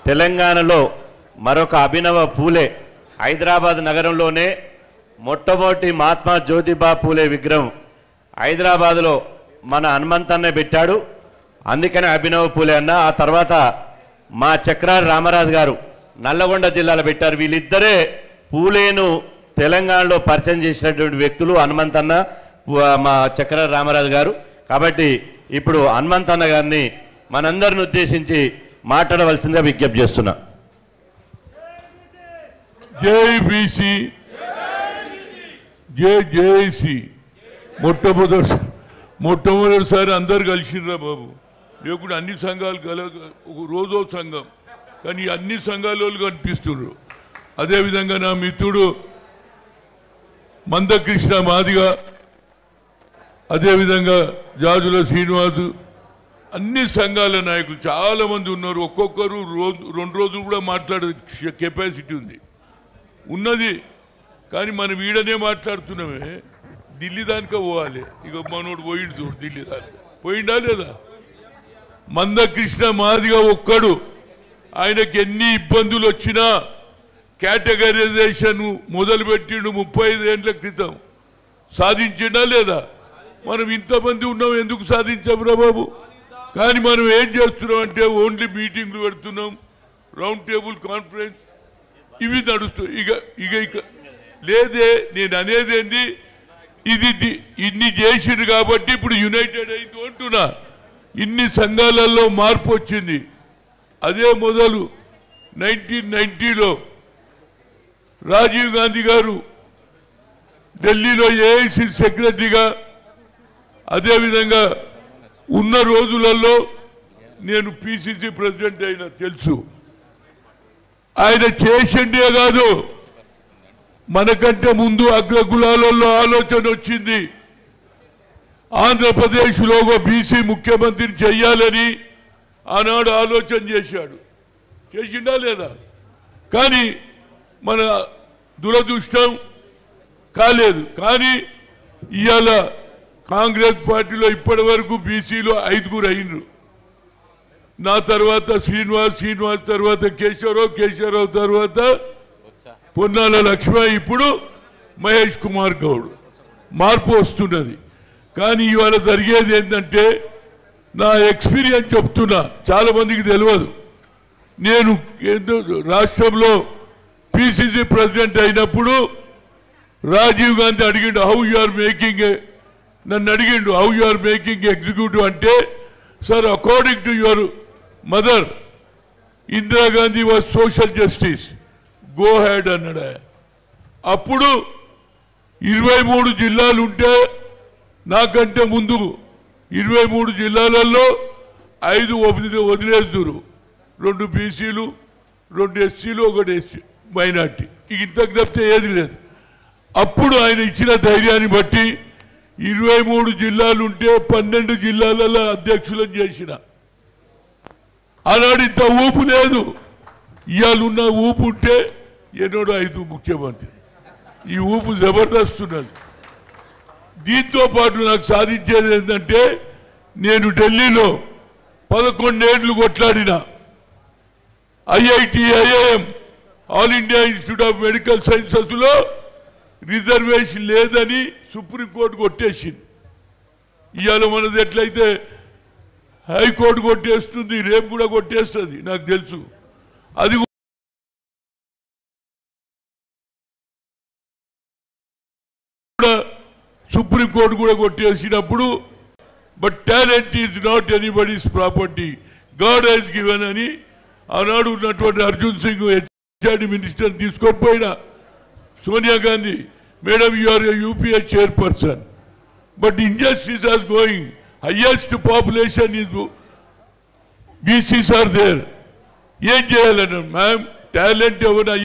తెలంగాణలో మరొక అభినవ పూలే హైదరాబాద్ నగరంలోనే మొట్టమొదటి మహాత్మా జ్యోతిబా పూలే విగ్రహం హైదరాబాద్లో మన హనుమంతన్నే పెట్టాడు. అందుకనే అభినవ పూలే అన్న. ఆ తర్వాత మా చక్రాల రామరాజు గారు నల్లగొండ జిల్లాలో పెట్టారు. వీళ్ళిద్దరే పూలేను తెలంగాణలో పరిచయం చేసినటువంటి వ్యక్తులు హనుమంతన్న, మా చక్రాల రామరాజు గారు. కాబట్టి ఇప్పుడు హనుమంతన్న గారిని మనందరిని ఉద్దేశించి మాట్లాడవలసిందిగా విజ్ఞప్తి చేస్తున్నా. జై బీసీ, జై జేఏసీ. మొట్టమొదటిసారి అందరు కలిసిండ్రా బాబు. లేకుంటే అన్ని సంఘాలు ఒక రోజో సంఘం, కానీ అన్ని సంఘాల కనిపిస్తున్నారు. అదేవిధంగా నా మిత్రుడు మందకృష్ణ మాదిగా, అదేవిధంగా జాజుల శ్రీనివాసు, అన్ని సంఘాల నాయకులు చాలా మంది ఉన్నారు. ఒక్కొక్కరు రెండు రోజులు కూడా మాట్లాడే కెపాసిటీ ఉన్నది. కానీ మనం వీడనే మాట్లాడుతున్నామే. ఢిల్లీ దానికే పోవాలి. ఇక మనోడు పోయిండు చూడు, ఢిల్లీ దానికి పోయిండా లేదా? మందకృష్ణ మాదిగా ఒక్కడు, ఆయనకి ఎన్ని ఇబ్బందులు వచ్చినా కేటగరైజేషన్ మొదలుపెట్టిండు 35 ఏళ్ల క్రితం. సాధించిండా లేదా? మనం ఇంతమంది ఉన్నాం, ఎందుకు సాధించాంరా బాబు? కానీ మనం ఏం చేస్తున్నాం అంటే ఓన్లీ మీటింగ్లు పెడుతున్నాం, రౌండ్ టేబుల్ కాన్ఫరెన్స్ ఇవి నడుస్తాయి. ఇక లేదే. నేను అనేది ఏంది, ఇది ఇన్ని చేసిండు కాబట్టి ఇప్పుడు యునైటెడ్ అయింది అంటున్నా. ఇన్ని సంఘాలలో మార్పు వచ్చింది. అదే మొదలు 1990లో రాజీవ్ గాంధీ గారు ఢిల్లీలో ఏఐసి సెక్రటరీగా, అదేవిధంగా ఉన్న రోజులలో నేను పిసిసి ప్రెసిడెంట్ అయినా తెలుసు. ఆయన చేసిండే కాదు, మనకంటే ముందు అగ్రకులాలలో ఆలోచన వచ్చింది. ఆంధ్రప్రదేశ్లో ఒక బీసీ ముఖ్యమంత్రిని చెయ్యాలని ఆనాడు ఆలోచన చేశాడు. చేసిండా లేదా? కానీ మన దురదృష్టం కాలేదు. కానీ ఇవాళ కాంగ్రెస్ పార్టీలో ఇప్పటి వరకు బీసీలో 5గురు అయినరు. నా తర్వాత శ్రీనివాస్ తర్వాత కేశవరావు తర్వాత పొన్నాల లక్ష్మణ, ఇప్పుడు మహేష్ కుమార్ గౌడ్. మార్పు వస్తున్నది. కానీ ఇవాళ జరిగేది ఏంటంటే, నా ఎక్స్పీరియన్స్ చెప్తున్నా, చాలా మందికి తెలియదు. నేను రాష్ట్రంలో పిసిసి ప్రెసిడెంట్ అయినప్పుడు రాజీవ్ గాంధీ అడిగిండు, నన్ను అడిగిండు how you are making executive అంటే, sir according to your mother Indira Gandhi was social justice, go head అన్నాడు. అప్పుడు 23 జిల్లాలు ఉంటే, నాకంటే ముందు 23 జిల్లాలలో 5 వదిలేస్తున్నారు. 2 బీసీలు, 2 ఎస్సీలు, 1 ఎస్సీ మైనార్టీ. ఇంతకు తప్పితే ఏది లేదు. అప్పుడు ఆయన ఇచ్చిన ధైర్యాన్ని బట్టి 23 జిల్లాలు ఉంటే 12 జిల్లాలలో అధ్యక్షులను చేసిన. ఆనాడు ఇంత ఊపు లేదు. ఇవాళ ఉన్న ఊపు ఉంటే ఎన్నోడు 5 ముఖ్యమంత్రి. ఈ ఊపు జబర్దస్త్ ఉన్నది. దీంతో పాటు నాకు సాధించేది ఏంటంటే, నేను ఢిల్లీలో 11 ఏళ్ళు కొట్లాడిన. IIT, IIM, all India institute of medical సైన్సెస్లో రిజర్వేషన్ లేదని సుప్రీంకోర్టు కొట్టేసింది. ఇవాళ మనది ఎట్లయితే హైకోర్టు కొట్టేస్తుంది, రేపు కూడా కొట్టేస్తుంది నాకు తెలుసు. అది కూడా సుప్రీంకోర్టు కూడా కొట్టేసినప్పుడు, but talent is not anybody's property, God has given అని ఆనాడు ఉన్నటువంటి అర్జున్ సింగ్ హెచ్ఆర్డి మినిస్టర్ తీసుకొని పోయినా. Sonia Gandhi, madam you are a UPA chairperson, but injustice are going, highest population is BCs are there. ఏం చేయాలన్నారు? మ్యామ్ టాలెంట్ ఎవరు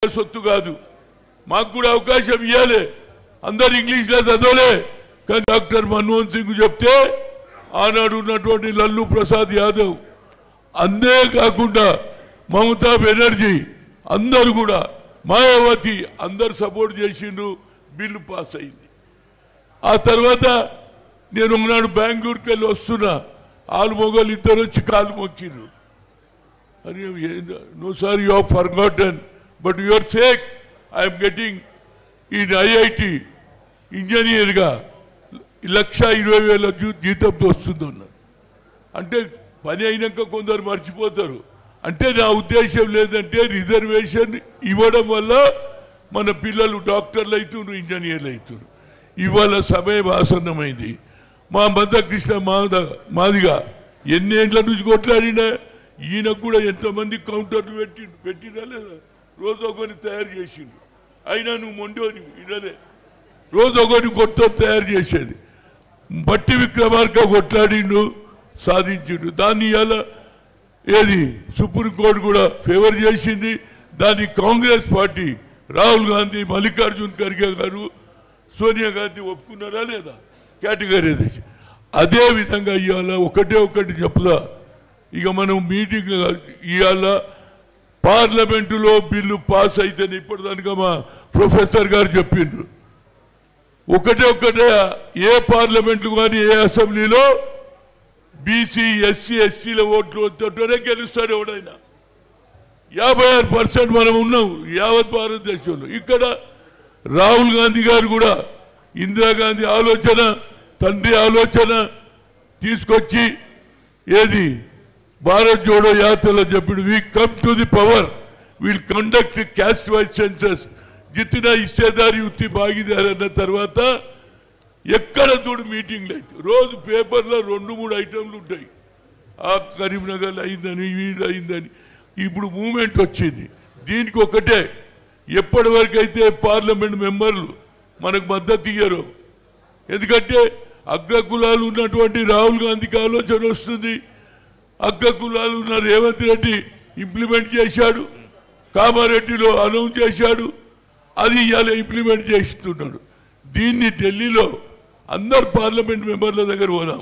సొత్తు కాదు, మాకు కూడా అవకాశం ఇవ్వాలి. అందరు ఇంగ్లీష్లో చదవలే. కానీ డాక్టర్ మన్మోహన్ సింగ్ చెప్తే ఆనాడు ఉన్నటువంటి లల్లు ప్రసాద్ యాదవ్, అంతే కాకుండా మమతా బెనర్జీ, అందరూ కూడా మాయావతి అందరు సపోర్ట్ చేసిండ్రు, బిల్లు పాస్ అయింది. ఆ తర్వాత నేను ఉన్నాడు బెంగళూరుకి వెళ్ళి వస్తున్నా, ఆలు మొగలు ఇద్దరు వచ్చి కాలు మొక్కిండ్రు. అని no sir, you have forgotten, but your sake I'm getting in IIT ఇంజనీర్గా 1,20,000 జీతంతో వస్తుంది అన్నారు. అంటే పని అయినాక కొందరు మర్చిపోతారు. అంటే నా ఉద్దేశం లేదంటే రిజర్వేషన్ ఇవ్వడం వల్ల మన పిల్లలు డాక్టర్లు అవుతున్నారు, ఇంజనీర్లు అవుతున్నారు. ఇవాళ సమయం ఆసన్నమైంది. మా మందకృష్ణ మాదిగా ఎన్నేళ్ల నుంచి కొట్లాడినా, ఈయనకు కూడా ఎంతమంది కౌంటర్లు పెట్టినా లేదా, రోజు ఒకరిని తయారు చేసిండు. అయినా నువ్వు మొండోని వినలే, రోజు ఒకరిని కొత్త తయారు చేసేది. బట్టి విక్రమార్క కొట్లాడిండు, సాధించిండు. దాన్ని ఇవాళ ఏది సుప్రీంకోర్టు కూడా ఫేవర్ చేసింది. దాన్ని కాంగ్రెస్ పార్టీ రాహుల్ గాంధీ, మల్లికార్జున్ ఖర్గే గారు, సోనియా గాంధీ ఒప్పుకున్నారా లేదా కేటగిరీ. అదే విధంగా ఇవాళ ఒకటి చెప్తా, ఇక మనం మీటింగ్ ఇవాళ పార్లమెంటులో బిల్లు పాస్ అయితేనే ఇప్పటిదానిగా మా ప్రొఫెసర్ గారు చెప్పిండ్రు. ఒకటే ఏ పార్లమెంట్లు కానీ ఏ అసెంబ్లీలో బీసీ ఎస్సీ ఎస్టీల ఓట్లు వచ్చేటోనే గెలుస్తాడు ఎవడైనా. 56% మనం ఉన్నాం యావత్ భారతదేశంలో. ఇక్కడ రాహుల్ గాంధీ గారు కూడా ఇందిరాగాంధీ ఆలోచన, తండ్రి ఆలోచన తీసుకొచ్చి ఏది భారత్ జోడో యాత్రలో చెప్పాడు, we come to the power, will conduct caste wise census, జితిన హిస్సేదారి ఉత్తి భాగీదారి అన్న తర్వాత ఎక్కడ చూడు మీటింగ్లు అయితే రోజు పేపర్లో 2-3 ఐటమ్లు ఉంటాయి. ఆ కరీంనగర్ అయిందని, వీళ్ళు అయిందని. ఇప్పుడు మూమెంట్ వచ్చింది. దీనికి ఒకటే, ఎప్పటి వరకు అయితే పార్లమెంట్ మెంబర్లు మనకు మద్దతు ఇయ్యరు. ఎందుకంటే అగ్ర కులాలు ఉన్నటువంటి రాహుల్ గాంధీకి ఆలోచన వస్తుంది. అగ్ర కులాలు ఉన్న రేవంత్ రెడ్డి ఇంప్లిమెంట్ చేశాడు, కామారెడ్డిలో అనౌన్స్ చేశాడు, అది ఇవాళ ఇంప్లిమెంట్ చేస్తున్నాడు. దీన్ని ఢిల్లీలో అందరు పార్లమెంట్ మెంబర్ల దగ్గర పోదాం.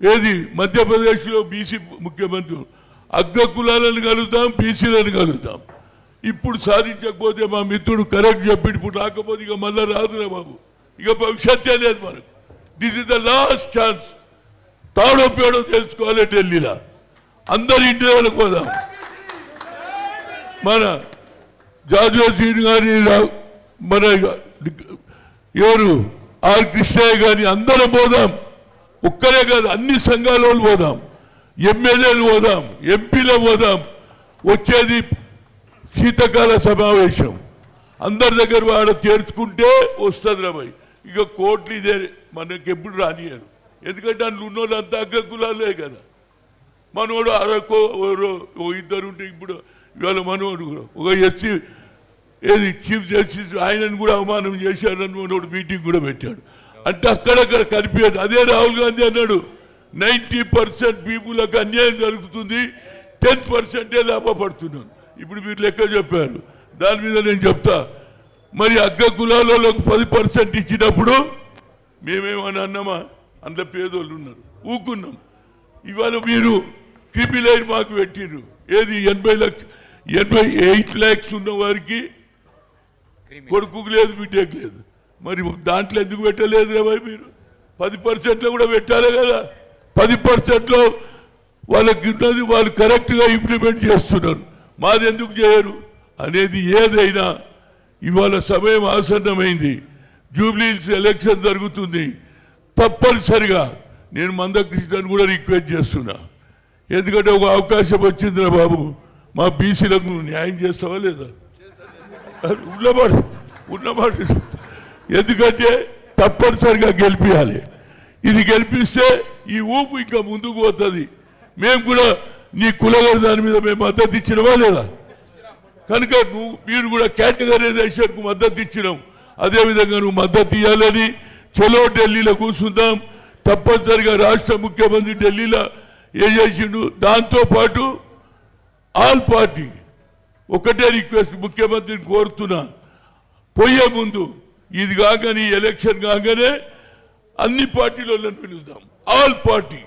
ఏది మధ్యప్రదేశ్లో బీసీ ముఖ్యమంత్రి, అగ్ర కులాలను కలుగుతాం, బీసీలను కలుగుతాం. ఇప్పుడు సాధించకపోతే మా మిత్రుడు కరెక్ట్ చెప్పి ఇప్పుడు రాకపోతే ఇక మళ్ళా రాదురా బాబు, ఇక భవిష్యత్తే లేదు మనకు. This is the last chance. తాడో పేడో తెలుసుకోవాలి ఢిల్లీలో. అందరి ఇంటి దగ్గరకు పోదాం. మన జాజువసీన్ గారి, మన ఎవరు ఆర్ కృష్ణయ్య గారి అందరం పోదాం. ఒక్కరే కాదు, అన్ని సంఘాల వాళ్ళు పోదాం, ఎమ్మెల్యేలు పోదాం, ఎంపీలు పోదాం. వచ్చేది శీతకాల సమావేశం. అందరి దగ్గర వాడ చేర్చుకుంటే వస్తుంది రా భయ్. ఇక కోట్లు ఇదే మనకి ఎప్పుడు రానియరు. ఎందుకంటే అందులో ఉన్నోళ్ళు అంతా అగ్ర కులాలే కదా. మనోడు అరకో ఇద్దరు ఉంటే ఇప్పుడు ఇవాళ మనోడు ఒక ఎస్సీ ఏది చీఫ్ జస్టిస్ ఆయనను కూడా అవమానం చేశారని మనోడు మీటింగ్ కూడా పెట్టాడు. అంటే అక్కడక్కడ కనిపించదు. అదే రాహుల్ గాంధీ అన్నాడు, 90% పీపుల్కి అన్యాయం జరుగుతుంది, 10% లాభపడుతున్నాను. ఇప్పుడు మీరు లెక్క చెప్పారు, దాని మీద నేను చెప్తా. మరి అగ్ర కులాలలో 10% ఇచ్చినప్పుడు మేమేమని అన్నామా? అందులో పేదోళ్ళు ఉన్నారు, ఊకున్నాం. ఇవాళ మీరు క్రిమిలైన్ మాకు పెట్టిండ్రు. ఏది 88 lakhs ఉన్న వారికి కొడుకు లేదు, బిడ్డకు లేదు. మరి దాంట్లో ఎందుకు పెట్టలేదు రా భయ్? మీరు 10%లో కూడా పెట్టాలి కదా. 10%లో వాళ్ళకి ఉన్నది వాళ్ళు కరెక్ట్గా ఇంప్లిమెంట్ చేస్తున్నారు, మాది ఎందుకు చేయరు అనేది. ఏదైనా ఇవాళ సమయం ఆసన్నమైంది. జూబ్లీహిల్స్ ఎలక్షన్ జరుగుతుంది. తప్పనిసరిగా నేను మందకృష్ణను కూడా రిక్వెస్ట్ చేస్తున్నా. ఎందుకంటే ఒక అవకాశం వచ్చిందిరా బాబు, మా బీసీలకు న్యాయం చేస్తావా లేదా? ఉన్నమాట. ఎందుకంటే తప్పనిసరిగా గెలిపించాలి. ఇది గెలిపిస్తే ఈ ఊపు ఇంకా ముందుకు పోతుంది. మేము కూడా నీ కులగారి దాని మీద మేము మద్దతు ఇచ్చినవా లేదా? కనుక మీరు కూడా కేటగరైజేషన్కు మద్దతు ఇచ్చినాం. అదేవిధంగా నువ్వు మద్దతు ఇవ్వాలని చలో ఢిల్లీలో కూర్చుందాం. తప్పనిసరిగా రాష్ట్ర ముఖ్యమంత్రి ఢిల్లీలో ఏం చేసిండు. దాంతోపాటు ఆల్ పార్టీ ఒకటే రిక్వెస్ట్, ముఖ్యమంత్రిని కోరుతున్నా, పోయే ముందు ఇది కాగానే ఎలక్షన్ కాగానే అన్ని పార్టీలను పిలుద్దాం. ఆల్ పార్టీ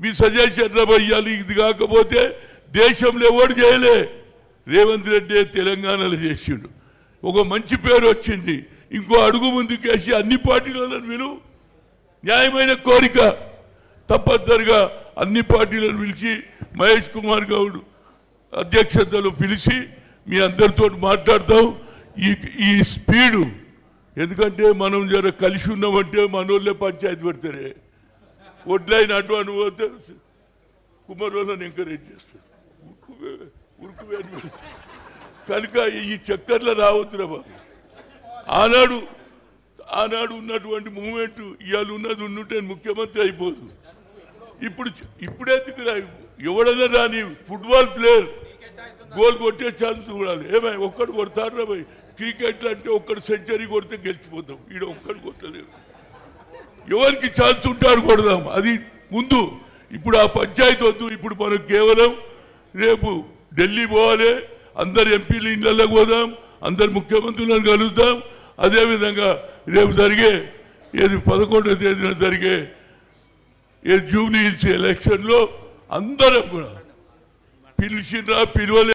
మీ సజెషన్ ఇవ్వాలి. ఇది కాకపోతే దేశంలో ఎవరు చేయలే. రేవంత్ రెడ్డి తెలంగాణలో చేసిండు. ఒక మంచి పేరు వచ్చింది. ఇంకో అడుగు ముందుకేసి అన్ని పార్టీలను విలువ న్యాయమైన కోరిక తప్పనిసరిగా అన్ని పార్టీలను పిలిచి మహేష్ కుమార్ గౌడ్ అధ్యక్షతలో పిలిచి మీ అందరితో మాట్లాడతాం. ఈ స్పీడు ఎందుకంటే మనం జర కలిసి ఉన్నామంటే మనోళ్ళే పంచాయతీ పెడతారే. ఒడ్లైన అటు పోతే కుమారోళ్ళని ఎంకరేజ్ చేస్తారు, ఉరుకువే అని పెడతారు. కనుక ఈ చక్కర్లో రావద్దురా బాబు. ఆనాడు ఉన్నటువంటి మూమెంట్ ఇవాళ ఉన్నది ఉంటే ముఖ్యమంత్రి అయిపోదు. ఇప్పుడెందుకు రా, ఎవడన్నా రాని ఫుట్బాల్ ప్లేయర్ గోల్ కొట్టే ఛాన్స్ చూడాలి. ఏమై ఒక్కడు కొడతారు రా భయ్. క్రికెట్ అంటే ఒక్కడు సెంచరీ కొడితే గెలిచిపోతాం. ఈడ ఒక్కడు కొట్టలేదు. ఎవరికి ఛాన్స్ ఉంటారు కొడదాం, అది ముందు. ఇప్పుడు ఆ పంచాయతీ వద్దు. ఇప్పుడు మనం కేవలం రేపు ఢిల్లీ పోవాలి, అందరు ఎంపీలు ఇళ్ళకి పోదాం, అందరు ముఖ్యమంత్రులను కలుద్దాం. అదేవిధంగా రేపు జరిగే 11వ తేదీన జరిగే జూబ్లీ హిల్స్ ఎలక్షన్లో అందరం కూడా పిలిచినా పిలవలే